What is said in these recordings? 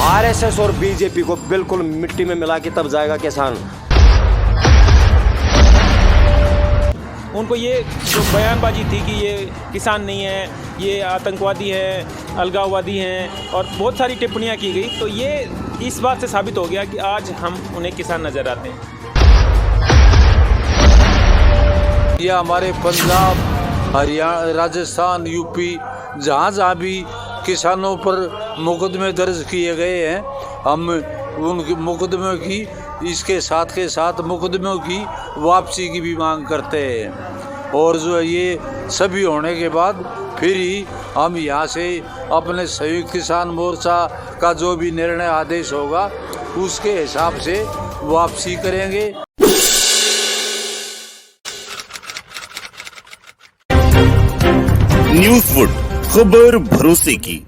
RSS और BJP को बिल्कुल मिट्टी में मिला के तब जाएगा किसान। उनको ये जो बयानबाजी थी कि ये किसान नहीं है, ये आतंकवादी हैं, अलगाववादी हैं और बहुत सारी टिप्पणियां की गई, तो ये इस बात से साबित हो गया कि आज हम उन्हें किसान नज़र आते हैं। यह हमारे पंजाब, हरियाणा, राजस्थान, यूपी जहाँ भी किसानों पर मुकदमे दर्ज किए गए हैं, हम उन मुकदमों की इसके साथ के साथ मुकदमों की वापसी की भी मांग करते हैं। और जो है ये सभी होने के बाद फिर ही हम यहाँ से अपने संयुक्त किसान मोर्चा का जो भी निर्णय आदेश होगा उसके हिसाब से वापसी करेंगे। न्यूज़वुड, खबर भरोसे की।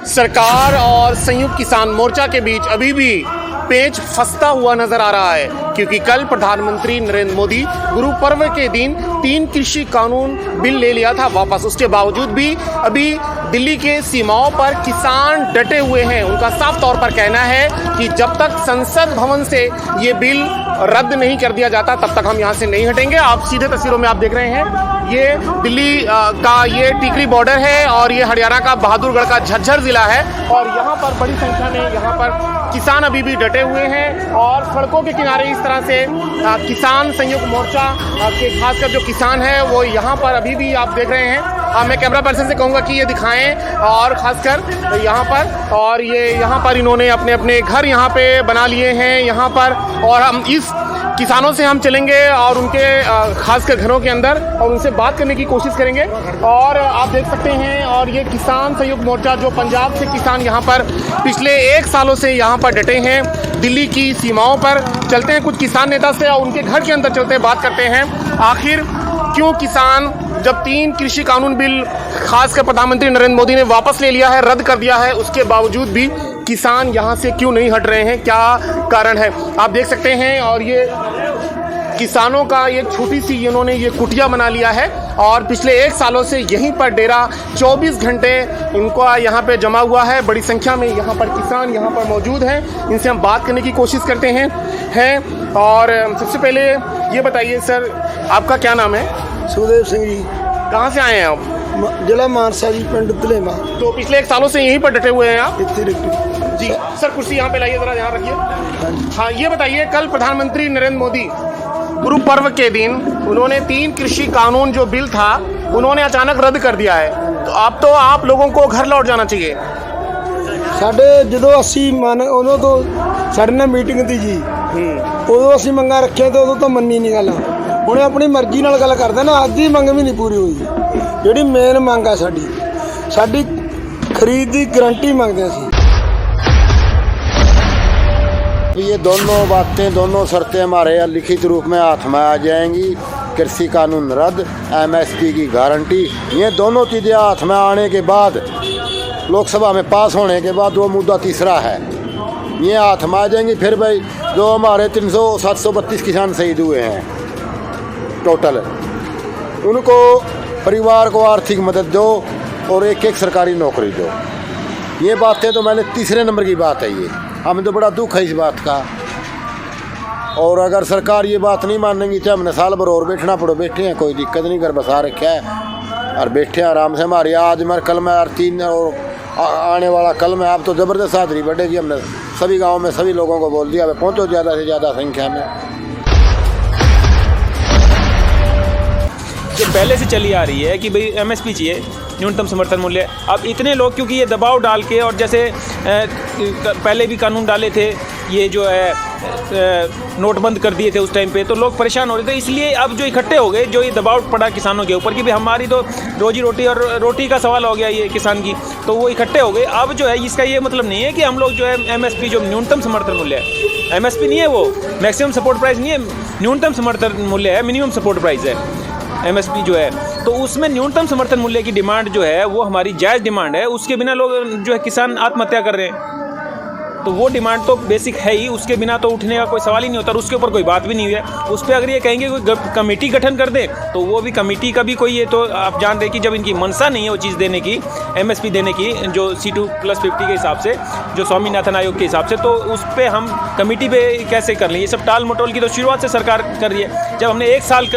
सरकार और संयुक्त किसान मोर्चा के बीच अभी भी पेच फंसता हुआ नजर आ रहा है, क्योंकि कल प्रधानमंत्री नरेंद्र मोदी गुरु पर्व के दिन 3 कृषि कानून बिल ले लिया था वापस। उसके बावजूद भी अभी दिल्ली के सीमाओं पर किसान डटे हुए हैं। उनका साफ तौर पर कहना है कि जब तक संसद भवन से ये बिल रद्द नहीं कर दिया जाता तब तक हम यहाँ से नहीं हटेंगे। आप सीधे तस्वीरों में आप देख रहे हैं, ये दिल्ली का ये टिकरी बॉर्डर है और ये हरियाणा का बहादुरगढ़ का झज्जर जिला है और यहाँ पर बड़ी संख्या में यहाँ पर किसान अभी भी डटे हुए हैं और सड़कों के किनारे इस तरह से किसान संयुक्त मोर्चा के खासकर जो किसान है वो यहाँ पर अभी भी आप देख रहे हैं। मैं कैमरा पर्सन से कहूँगा कि ये दिखाएं और खासकर यहाँ पर, और ये यहाँ पर इन्होंने अपने अपने घर यहाँ पे बना लिए हैं यहाँ पर, और हम इस किसानों से हम चलेंगे और उनके खासकर घरों के अंदर और उनसे बात करने की कोशिश करेंगे। और आप देख सकते हैं, और ये किसान संयुक्त मोर्चा जो पंजाब से किसान यहाँ पर पिछले 1 सालों से यहाँ पर डटे हैं दिल्ली की सीमाओं पर। चलते हैं कुछ किसान नेता से और उनके घर के अंदर चलते हैं, बात करते हैं आखिर क्यों किसान जब 3 कृषि कानून बिल खासकर प्रधानमंत्री नरेंद्र मोदी ने वापस ले लिया है, रद्द कर दिया है, उसके बावजूद भी किसान यहाँ से क्यों नहीं हट रहे हैं, क्या कारण है आप देख सकते हैं। और ये किसानों का एक छोटी सी इन्होंने ये कुटिया बना लिया है और पिछले 1 सालों से यहीं पर डेरा 24 घंटे इनका यहाँ पे जमा हुआ है। बड़ी संख्या में यहाँ पर किसान यहाँ पर मौजूद हैं, इनसे हम बात करने की कोशिश करते हैं। और सबसे पहले ये बताइए सर, आपका क्या नाम है? सुखदेव सिंह जी। कहाँ से आए हैं आप? जिला मानसा जी, पिंड तलेमा। तो पिछले 1 सालों से यहीं पर डटे हुए हैं आप? जी सर, कुर्सी यहाँ पे लाइए, जरा यहाँ रखिए। हाँ, ये बताइए, कल प्रधानमंत्री नरेंद्र मोदी गुरु पर्व के दिन उन्होंने 3 कृषि कानून जो बिल था उन्होंने अचानक रद्द कर दिया है, तो अब तो आप लोगों को घर लौट जाना चाहिए। ਸਾਡੇ ਜਦੋਂ ਅਸੀਂ ਉਦੋਂ ਤੋਂ ਸਾਡੇ ਨਾਲ ਮੀਟਿੰਗ ਤੀ ਜੀ, ਉਦੋਂ ਅਸੀਂ ਮੰਗਾਂ ਰੱਖੀਆਂ ਤੇ ਉਦੋਂ ਤਾਂ ਮੰਨੀ ਨਹੀਂ ਗੱਲ। ਹੁਣ ਆਪਣੀ ਮਰਜ਼ੀ ਨਾਲ ਗੱਲ ਕਰਦੇ ਨਾ, ਅੱਜ ਦੀ ਮੰਗ ਵੀ ਨਹੀਂ ਪੂਰੀ ਹੋਈ। ਜਿਹੜੀ ਮੇਨ ਮੰਗ ਆ ਸਾਡੀ ਖਰੀਦ ਦੀ ਗਰੰਟੀ ਮੰਗਦੇ ਅਸੀਂ। ये दोनों बातें, दोनों शर्तें हमारे लिखित रूप में हाथ में आ जाएंगी। कृषि कानून रद्द, MSP की गारंटी, ये दोनों चीज़ें हाथ में आने के बाद, लोकसभा में पास होने के बाद वो मुद्दा तीसरा है, ये हाथ में आ जाएंगी। फिर भाई जो हमारे 732 किसान शहीद हुए हैं टोटल, उनको परिवार को आर्थिक मदद दो और एक सरकारी नौकरी दो। ये बातें तो मैंने तीसरे नंबर की बात है। ये हमें तो बड़ा दुख है इस बात का, और अगर सरकार ये बात नहीं मानेंगी चाहे हमने साल भर और बैठना पड़ो, बैठे हैं, कोई दिक्कत नहीं, घर बसा रखा है और बैठे हैं आराम से। हमारी आज मेरे कल में 3 और आने वाला कल में आप तो ज़बरदस्त हाजिरी बढ़ेगी। हमने सभी गाँव में सभी लोगों को बोल दिया, पहुँचो ज़्यादा से ज़्यादा संख्या में। जो पहले से चली आ रही है कि भाई MSP चाहिए, न्यूनतम समर्थन मूल्य, अब इतने लोग क्योंकि ये दबाव डाल के, और जैसे पहले भी कानून डाले थे, ये जो है नोट बंद कर दिए थे उस टाइम पे, तो लोग परेशान हो रहे थे, इसलिए अब जो इकट्ठे हो गए, जो ये दबाव पड़ा किसानों के ऊपर कि भाई हमारी तो रोजी रोटी और रोटी का सवाल हो गया ये किसान की, तो वो इकट्ठे हो गए। अब जो है इसका ये मतलब नहीं है कि हम लोग जो है MSP जो न्यूनतम समर्थन मूल्य है, MSP नहीं है, वो मैक्सिमम सपोर्ट प्राइस नहीं है, न्यूनतम समर्थन मूल्य है, मिनिमम सपोर्ट प्राइस है MSP जो है, तो उसमें न्यूनतम समर्थन मूल्य की डिमांड जो है वो हमारी जायज़ डिमांड है। उसके बिना लोग जो है किसान आत्महत्या कर रहे हैं। तो वो डिमांड तो बेसिक है ही, उसके बिना तो उठने का कोई सवाल ही नहीं होता और उसके ऊपर कोई बात भी नहीं हुई है। उस पर अगर ये कहेंगे कोई कमेटी गठन कर दे तो वो भी कमेटी का भी कोई, ये तो आप जान रहे कि जब इनकी मनसा नहीं है वो चीज़ देने की, MSP देने की जो C2+50 के हिसाब से, जो स्वामीनाथन आयोग के हिसाब से, तो उस पर हम कमेटी पे कैसे कर लें? ये सब टाल मटोल की तो शुरुआत से सरकार कर रही है। जब हमने 1 साल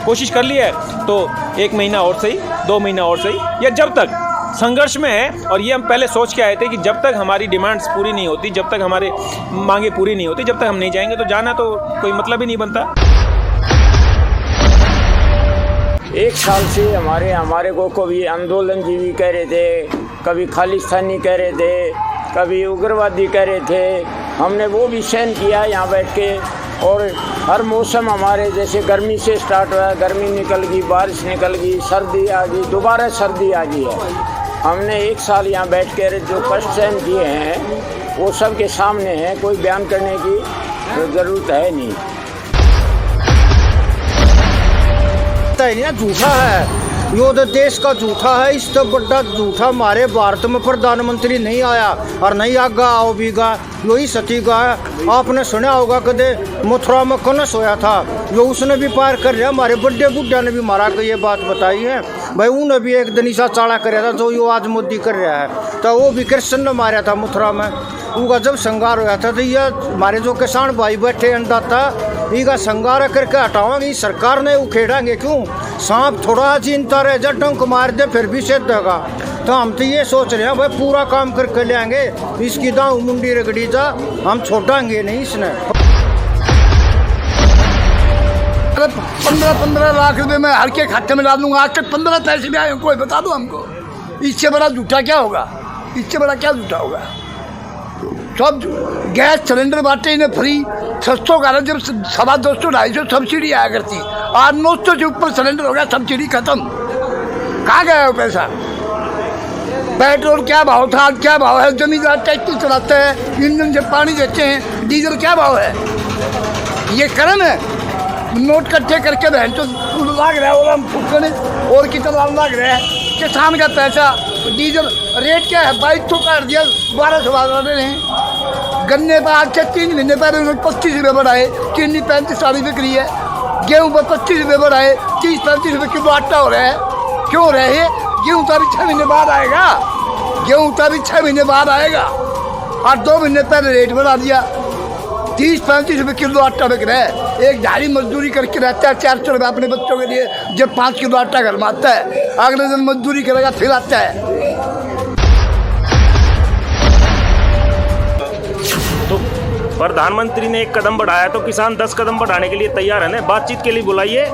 कोशिश कर ली है तो 1 महीना और सही, 2 महीना और सही, या जब तक संघर्ष में है। और ये हम पहले सोच के आए थे कि जब तक हमारी डिमांड्स पूरी नहीं होती, जब तक हमारे मांगे पूरी नहीं होती, जब तक हम नहीं जाएंगे, तो जाना तो कोई मतलब ही नहीं बनता। 1 साल से हमारे को कभी आंदोलन जीवी कह रहे थे, कभी खालिस्तानी कह रहे थे, कभी उग्रवादी कह रहे थे। हमने वो भी सहन किया यहाँ बैठ के। और हर मौसम हमारे, जैसे गर्मी से स्टार्ट हुआ, गर्मी निकल गई, बारिश निकल गई, सर्दी आ गई, दोबारा सर्दी आ गई है। हमने 1 साल यहाँ बैठ कर जो कष्ट सहन किए हैं वो सब के सामने है, कोई बयान करने की ज़रूरत है नहीं। झूठा है यो, तो देश का झूठा है। इससे बड़ा झूठा हमारे भारत में प्रधानमंत्री नहीं आया और नहीं आगा आओ बीगा, यही सतीगा है। आपने सुना होगा कदे मथुरा में कनस होया था, यो उसने भी पार कर लिया। हमारे बड़े बुढ़ा ने भी मारा के ये बात बताई है भाई, उन्हें भी एक दिन ऐसा चाड़ा कर था जो यो आज मोदी कर रहा है। तो वो भी कृष्ण ने मारा था मथुरा में, उनका जब संगार होया था। तो ये हमारे जो किसान भाई बैठे अन्नदाता, इनका संगार करके हटावांगे, सरकार ने उखेड़ांगे क्यों? सांप थोड़ा चिंता रहे, जब डंक मार दे फिर भी सिद्ध होगा। तो हम तो ये सोच रहे हैं भाई पूरा काम करके ले आएंगे, इसकी दांव मुंडी रगड़ी जा, हम छोड़ांगे नहीं इसने। 15 लाख रुपए मैं हर के खाते में डाल दूंगा। आज तक 15 पैसे भी आए, कोई बता दो हमको। इससे बड़ा झूठा क्या होगा? इससे बड़ा क्या झूठा होगा? सब गैस सिलेंडर बांटे इन्हें फ्री, 600 का जब 250 250 सब्सिडी आया करती, आज 900 से ऊपर सिलेंडर हो गया, सब्सिडी खत्म। कहाँ गया वो पैसा? पेट्रोल क्या भाव था, आज क्या भाव है? जमींदार टैक्सी चलाते हैं, इंजन से पानी देते हैं, डीजल क्या भाव है? ये कर्म है? नोट इकट्ठे करके बहन तो लाग रहा है, और हम फुटने और कितना लाग रहा है। किसान का पैसा, डीजल रेट क्या है? 2200 का दिया, 1200 रहे हैं। गन्ने पर आज से 3 महीने पहले 25 रुपये बढ़ाए, चीनी 35-40 बिक रही है। गेहूँ पर 25 रुपये बढ़ाए, 30-35 रुपये किलो आटा हो रहा है। क्यों रहे? गेहूँ तो अभी 6 महीने बाद आएगा, गेहूँ तो अभी 6 महीने बाद आएगा। और 2 महीने पहले रेट बढ़ा दिया, 30-35 रुपये किलो आटा बिक रहा है। एक ढाई मजदूरी करके रहता है 400 रुपये अपने बच्चों के लिए, जब 5 किलो आटा घर में आता है, अगले दिन मजदूरी करेगा फिर आता है। तो प्रधानमंत्री ने 1 कदम बढ़ाया तो किसान 10 कदम बढ़ाने के लिए तैयार है ना। बातचीत के लिए बुलाइए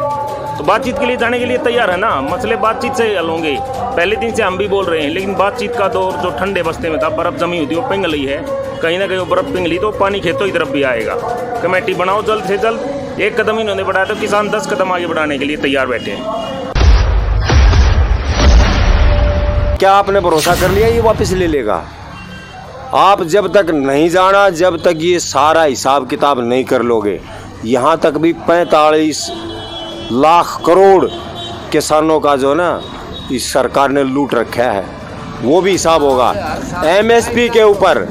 तो बातचीत के लिए जाने के लिए तैयार है ना। मसले बातचीत से हल होंगे। पहले दिन से हम भी बोल रहे हैं, लेकिन बातचीत का दौर जो ठंडे बस्ते में था, बर्फ़ जमी हुई थी, वो पिघल रही है। कहीं ना कहीं वो बर्फ़ पिघली तो पानी खेतों की तरफ भी आएगा। कमेटी बनाओ जल्द से जल्द। 1 कदम इन्होंने बढ़ाया तो किसान 10 कदम आगे बढ़ाने के लिए तैयार बैठे हैं। क्या आपने भरोसा कर लिया ये वापस ले लेगा? आप जब तक नहीं जाना, जब तक ये सारा हिसाब किताब नहीं कर लोगे, यहाँ तक भी 45 लाख करोड़ किसानों का जो ना इस सरकार ने लूट रखा है, वो भी हिसाब होगा। MSP के ऊपर,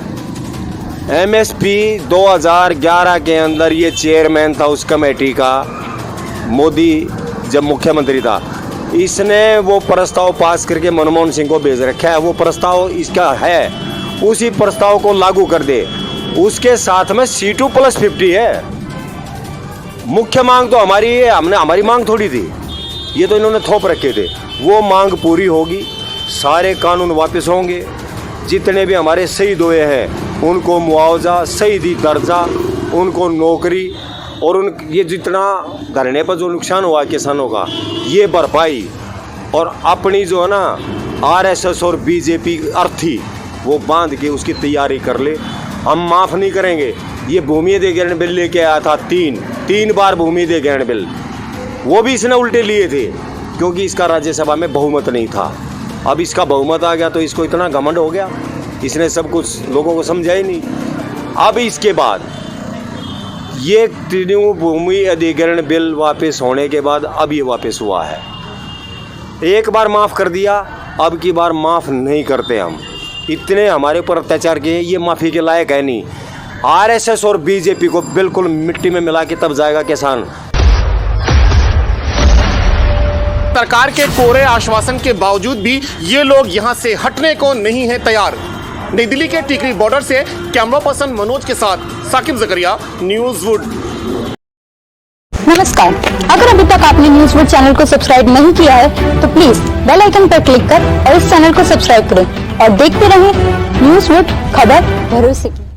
MSP 2011 के अंदर ये चेयरमैन था उस कमेटी का, मोदी जब मुख्यमंत्री था, इसने वो प्रस्ताव पास करके मनमोहन सिंह को भेज रखा है। वो प्रस्ताव इसका है, उसी प्रस्ताव को लागू कर दे। उसके साथ में C2+50 है। मुख्य मांग तो हमारी है, हमने हमारी मांग थोड़ी थी, ये तो इन्होंने थोप रखे थे। वो मांग पूरी होगी, सारे कानून वापस होंगे। जितने भी हमारे शहीद हुए हैं उनको मुआवजा, शहीदी दर्जा, उनको नौकरी, और उन ये जितना धरने पर जो नुकसान हुआ किसानों का, ये भरपाई, और अपनी जो है ना RSS और BJP अर्थी वो बांध के उसकी तैयारी कर ले। हम माफ़ नहीं करेंगे। ये भूमि अधिग्रहण बिल लेके आया था, 3 बार भूमि अधिग्रहण बिल, वो भी इसने उल्टे लिए थे क्योंकि इसका राज्यसभा में बहुमत नहीं था। अब इसका बहुमत आ गया तो इसको इतना घमंड हो गया, इसने सब कुछ लोगों को समझा ही नहीं। अब इसके बाद ये तीनों भूमि अधिग्रहण बिल वापस होने के बाद अब ये वापस हुआ है। एक बार माफ़ कर दिया, अब की बार माफ़ नहीं करते हम। इतने हमारे ऊपर अत्याचार किए, ये माफ़ी के लायक है नहीं। आरएसएस और बीजेपी को बिल्कुल मिट्टी में मिला के तब जाएगा किसान। सरकार के कोरे आश्वासन के बावजूद भी ये लोग यहाँ से हटने को नहीं है तैयार। नई दिल्ली के टिकरी बॉर्डर से कैमरा पर्सन मनोज के साथ साकिब जकरिया, न्यूज़ वुड। नमस्कार, अगर अभी तक आपने न्यूज़ वुड चैनल को सब्सक्राइब नहीं किया है तो प्लीज बेल आइकन पर क्लिक कर और इस चैनल को सब्सक्राइब करें और देखते रहें न्यूज़ वुड, खबर भरोसे की।